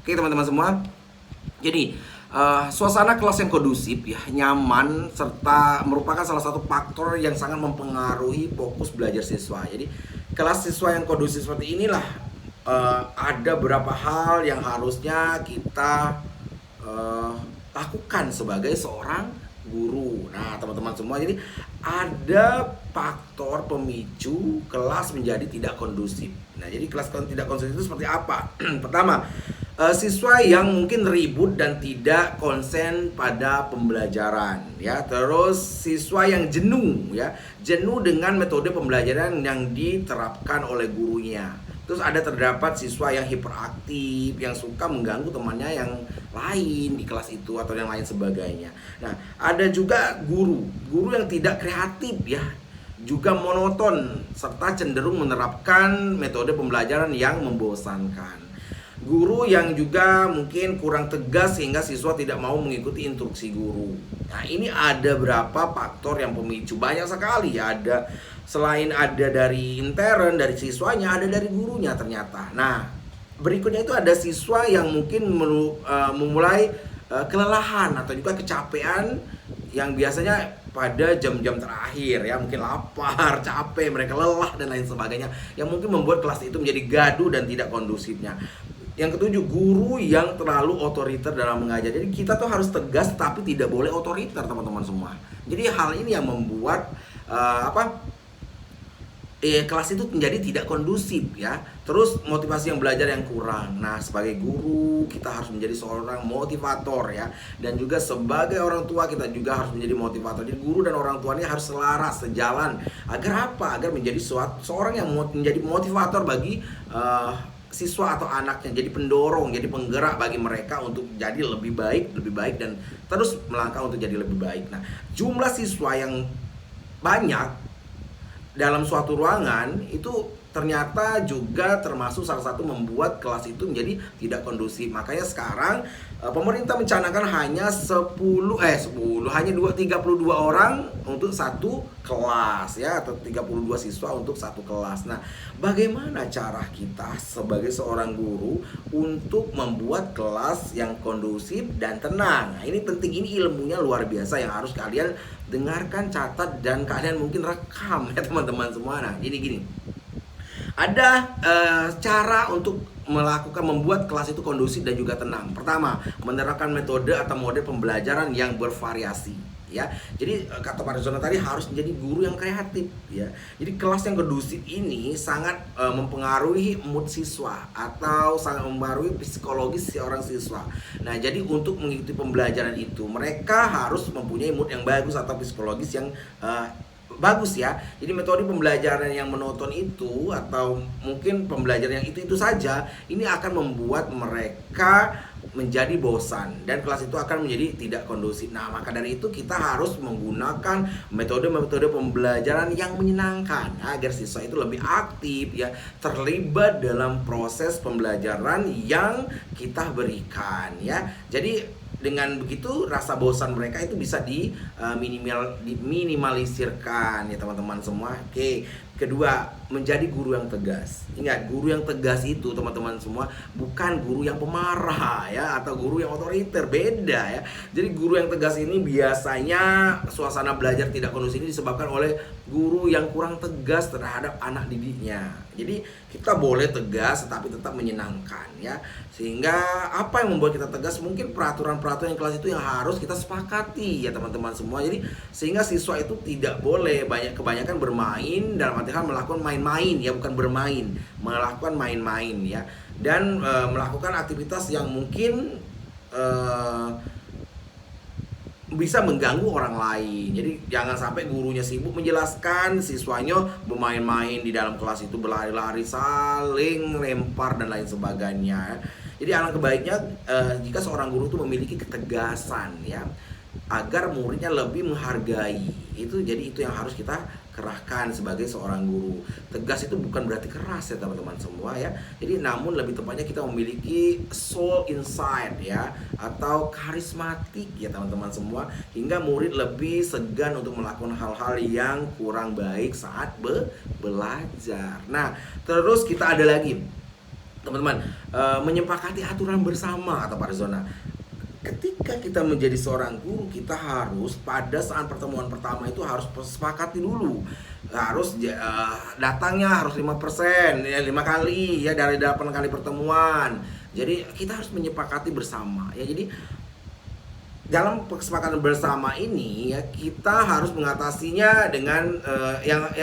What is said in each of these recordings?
Oke teman-teman semua, jadi suasana kelas yang kondusif ya, nyaman serta merupakan salah satu faktor yang sangat mempengaruhi fokus belajar siswa. Jadi kelas siswa yang kondusif seperti inilah ada beberapa hal yang harusnya kita eh, lakukan sebagai seorang guru. Nah, teman-teman semua, jadi ada faktor pemicu kelas menjadi tidak kondusif. Nah, jadi kelas tidak kondusif itu seperti apa? Pertama, siswa yang mungkin ribut dan tidak konsen pada pembelajaran ya. Terus siswa yang jenuh ya, jenuh dengan metode pembelajaran yang diterapkan oleh gurunya. Terus ada terdapat siswa yang hiperaktif, yang suka mengganggu temannya yang lain di kelas itu atau yang lain sebagainya. Nah, ada juga guru yang tidak kreatif ya, juga monoton serta cenderung menerapkan metode pembelajaran yang membosankan. Guru yang juga mungkin kurang tegas sehingga siswa tidak mau mengikuti instruksi guru. Nah, ini ada berapa faktor yang pemicu, banyak sekali. Ada selain ada dari intern, dari siswanya, ada dari gurunya ternyata. Nah, berikutnya itu ada siswa yang mungkin memulai kelelahan atau juga kecapean yang biasanya pada jam-jam terakhir ya, mungkin lapar, capek, mereka lelah dan lain sebagainya, yang mungkin membuat kelas itu menjadi gaduh dan tidak kondusifnya. Yang ketujuh, guru yang terlalu otoriter dalam mengajar. Jadi kita tuh harus tegas tapi tidak boleh otoriter, teman-teman semua. Jadi hal ini yang membuat kelas itu menjadi tidak kondusif ya. Terus motivasi yang belajar yang kurang. Nah, sebagai guru kita harus menjadi seorang motivator ya. Dan juga sebagai orang tua kita juga harus menjadi motivator. Jadi guru dan orang tuanya harus selaras, sejalan. Agar apa? Agar menjadi seorang yang menjadi motivator bagi siswa atau anaknya, jadi pendorong, jadi penggerak bagi mereka untuk jadi lebih baik dan terus melangkah untuk jadi lebih baik. Nah, jumlah siswa yang banyak dalam suatu ruangan itu ternyata juga termasuk salah satu membuat kelas itu menjadi tidak kondusif. Makanya sekarang pemerintah mencanangkan hanya 32 orang untuk satu kelas ya, atau 32 siswa untuk satu kelas. Nah, bagaimana cara kita sebagai seorang guru untuk membuat kelas yang kondusif dan tenang? Nah, ini penting, ini ilmunya luar biasa yang harus kalian dengarkan, catat, dan kalian mungkin rekam ya teman-teman semua. Nah, jadi gini, ada cara untuk membuat kelas itu kondusif dan juga tenang. Pertama, menerapkan metode atau mode pembelajaran yang bervariasi ya. Jadi kata Pak Rizona tadi, harus menjadi guru yang kreatif ya. Jadi kelas yang kondusif ini sangat mempengaruhi mood siswa atau sangat mempengaruhi psikologis seorang siswa. Nah, jadi untuk mengikuti pembelajaran itu mereka harus mempunyai mood yang bagus atau psikologis yang bagus ya. Jadi metode pembelajaran yang monoton itu atau mungkin pembelajaran yang itu saja, ini akan membuat mereka menjadi bosan dan kelas itu akan menjadi tidak kondusif. Nah, maka dari itu kita harus menggunakan metode-metode pembelajaran yang menyenangkan agar siswa itu lebih aktif ya, terlibat dalam proses pembelajaran yang kita berikan ya. Jadi dengan begitu rasa bosan mereka itu bisa diminimalisirkan ya teman-teman semua. Oke, kedua, menjadi guru yang tegas. Ingat, guru yang tegas itu teman-teman semua bukan guru yang pemarah ya, atau guru yang otoriter, beda ya. Jadi guru yang tegas ini biasanya suasana belajar tidak kondusif ini disebabkan oleh guru yang kurang tegas terhadap anak didiknya. Jadi kita boleh tegas tetapi tetap menyenangkan ya. Sehingga apa yang membuat kita tegas? Mungkin peraturan-peraturan yang kelas itu yang harus kita sepakati ya teman-teman semua. Jadi sehingga siswa itu tidak boleh kebanyakan bermain, dalam arti hal melakukan main-main ya, bukan bermain, melakukan main-main ya. Dan melakukan aktivitas yang mungkin bisa mengganggu orang lain. Jadi jangan sampai gurunya sibuk menjelaskan, siswanya bermain-main di dalam kelas itu, berlari-lari, saling lempar dan lain sebagainya. Jadi alangkah baiknya jika seorang guru itu memiliki ketegasan ya, agar muridnya lebih menghargai. Jadi itu yang harus kita kerahkan sebagai seorang guru. Tegas itu bukan berarti keras ya teman-teman semua ya. Jadi namun lebih tepatnya kita memiliki soul inside ya, atau karismatik ya teman-teman semua, hingga murid lebih segan untuk melakukan hal-hal yang kurang baik saat belajar. Nah, terus kita ada lagi teman-teman, menyepakati aturan bersama kata Pak Rizona. Ketika kita menjadi seorang guru, kita harus pada saat pertemuan pertama itu harus sepakati dulu, harus datangnya harus 5%, ya 5 kali ya dari 8 kali pertemuan. Jadi kita harus menyepakati bersama ya. Jadi dalam kesepakatan bersama ini ya, kita harus mengatasinya dengan yang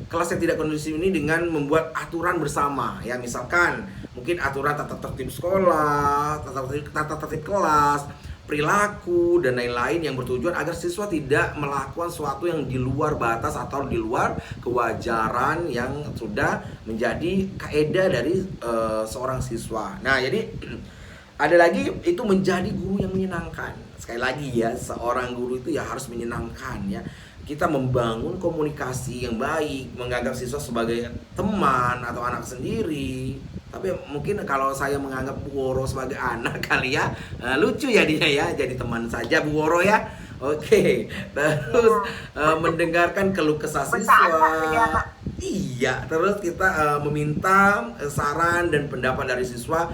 kelas yang tidak kondusif ini dengan membuat aturan bersama ya. Misalkan mungkin aturan tata tertib sekolah, tata tertib kelas, perilaku dan lain-lain yang bertujuan agar siswa tidak melakukan sesuatu yang di luar batas atau di luar kewajaran yang sudah menjadi kaidah dari seorang siswa. Nah, jadi ada lagi itu menjadi guru yang menyenangkan. Sekali lagi ya, seorang guru itu ya harus menyenangkan ya. Kita membangun komunikasi yang baik, menganggap siswa sebagai teman atau anak sendiri. Tapi mungkin kalau saya menganggap Bu Woro sebagai anak kali ya, lucu ya dia ya, jadi teman saja Bu Woro ya. Oke, terus mendengarkan keluh kesah siswa. Iya, terus kita meminta saran dan pendapat dari siswa.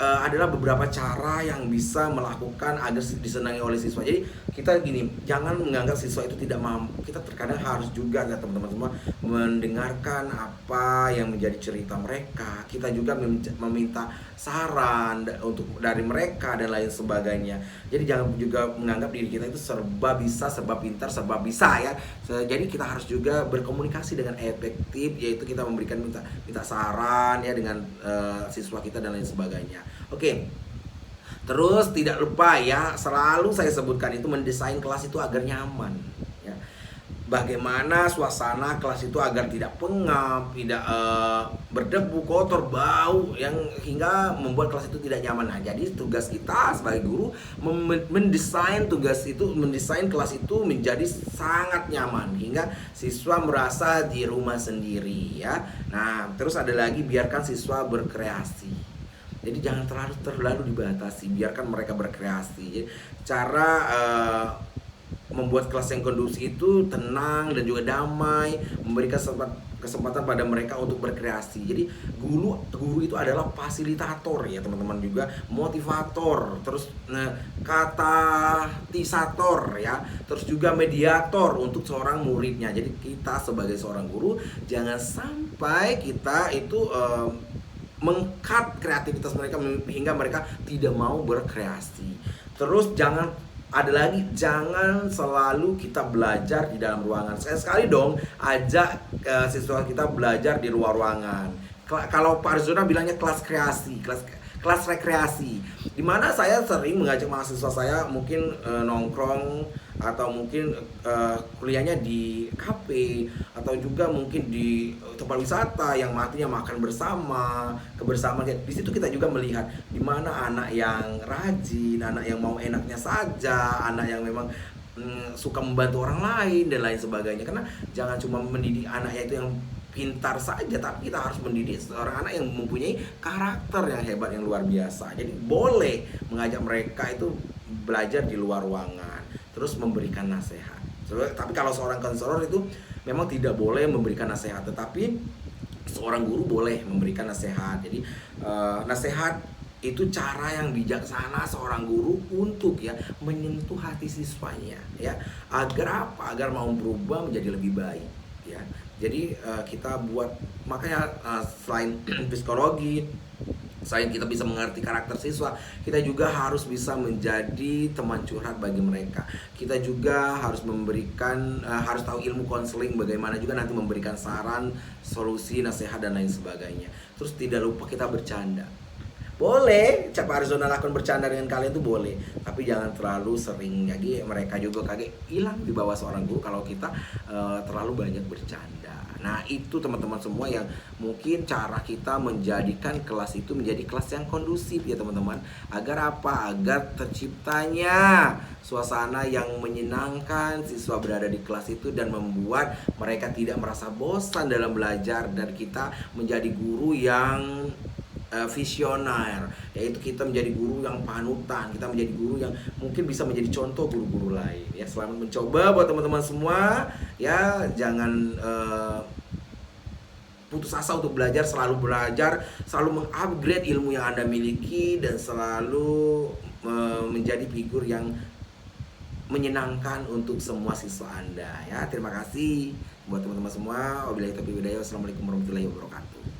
Adalah beberapa cara yang bisa melakukan agar disenangi oleh siswa. Jadi kita gini, jangan menganggap siswa itu tidak mampu. Kita terkadang harus juga ya teman-teman semua mendengarkan apa yang menjadi cerita mereka. Kita juga meminta saran untuk dari mereka dan lain sebagainya. Jadi jangan juga menganggap diri kita itu serba bisa, serba pintar, serba bisa ya. Jadi kita harus juga berkomunikasi dengan efektif, yaitu kita memberikan minta saran ya dengan siswa kita dan lain sebagainya. Oke. Terus tidak lupa ya, selalu saya sebutkan itu mendesain kelas itu agar nyaman ya. Bagaimana suasana kelas itu agar tidak pengap, tidak berdebu, kotor, bau yang hingga membuat kelas itu tidak nyaman. Nah, jadi tugas kita sebagai guru mendesain kelas itu menjadi sangat nyaman hingga siswa merasa di rumah sendiri ya. Nah, terus ada lagi, biarkan siswa berkreasi. Jadi jangan terlalu dibatasi, biarkan mereka berkreasi. Jadi, cara membuat kelas yang kondusif itu tenang dan juga damai, memberikan kesempatan pada mereka untuk berkreasi. Jadi guru itu adalah fasilitator ya teman-teman, juga motivator, terus katalisator ya, terus juga mediator untuk seorang muridnya. Jadi kita sebagai seorang guru jangan sampai kita itu meng-cut kreativitas mereka hingga mereka tidak mau berkreasi. Terus jangan selalu kita belajar di dalam ruangan. Sekali dong ajak siswa kita belajar di luar ruangan. Kalau Pak Rizona bilangnya kelas kreasi, kelas rekreasi, dimana saya sering mengajak mahasiswa saya mungkin nongkrong atau mungkin kuliahnya di kafe atau juga mungkin di tempat wisata yang artinya makan bersama, kebersamaan. Di situ kita juga melihat di mana anak yang rajin, anak yang mau enaknya saja, anak yang memang suka membantu orang lain dan lain sebagainya. Karena jangan cuma mendidik anaknya itu yang pintar saja, tapi kita harus mendidik seorang anak yang mempunyai karakter yang hebat, yang luar biasa. Jadi boleh mengajak mereka itu belajar di luar ruangan, terus memberikan nasihat. Tapi kalau seorang konselor itu memang tidak boleh memberikan nasihat, tetapi seorang guru boleh memberikan nasihat. Jadi nasihat itu cara yang bijaksana seorang guru untuk ya menyentuh hati siswanya ya, agar apa? Agar mau berubah menjadi lebih baik ya. Jadi kita buat, makanya selain psikologi, selain kita bisa mengerti karakter siswa, kita juga harus bisa menjadi teman curhat bagi mereka. Kita juga harus harus tahu ilmu konseling, bagaimana juga nanti memberikan saran, solusi, nasihat dan lain sebagainya. Terus tidak lupa kita bercanda. Boleh, Pak Arizona lakukan bercanda dengan kalian itu boleh, tapi jangan terlalu sering. Jadi mereka juga kaget hilang di bawah seorang guru kalau kita terlalu banyak bercanda. Nah itu teman-teman semua yang mungkin cara kita menjadikan kelas itu menjadi kelas yang kondusif ya teman-teman. Agar apa? Agar terciptanya suasana yang menyenangkan, siswa berada di kelas itu dan membuat mereka tidak merasa bosan dalam belajar. Dan kita menjadi guru yang visioner, yaitu kita menjadi guru yang panutan, kita menjadi guru yang mungkin bisa menjadi contoh guru-guru lain ya. Selamat mencoba buat teman-teman semua ya, jangan putus asa untuk belajar, selalu mengupgrade ilmu yang Anda miliki, dan selalu menjadi figur yang menyenangkan untuk semua siswa Anda ya. Terima kasih buat teman-teman semua. Wabillahi taufiq wal hidayah. Wassalamualaikum warahmatullahi wabarakatuh.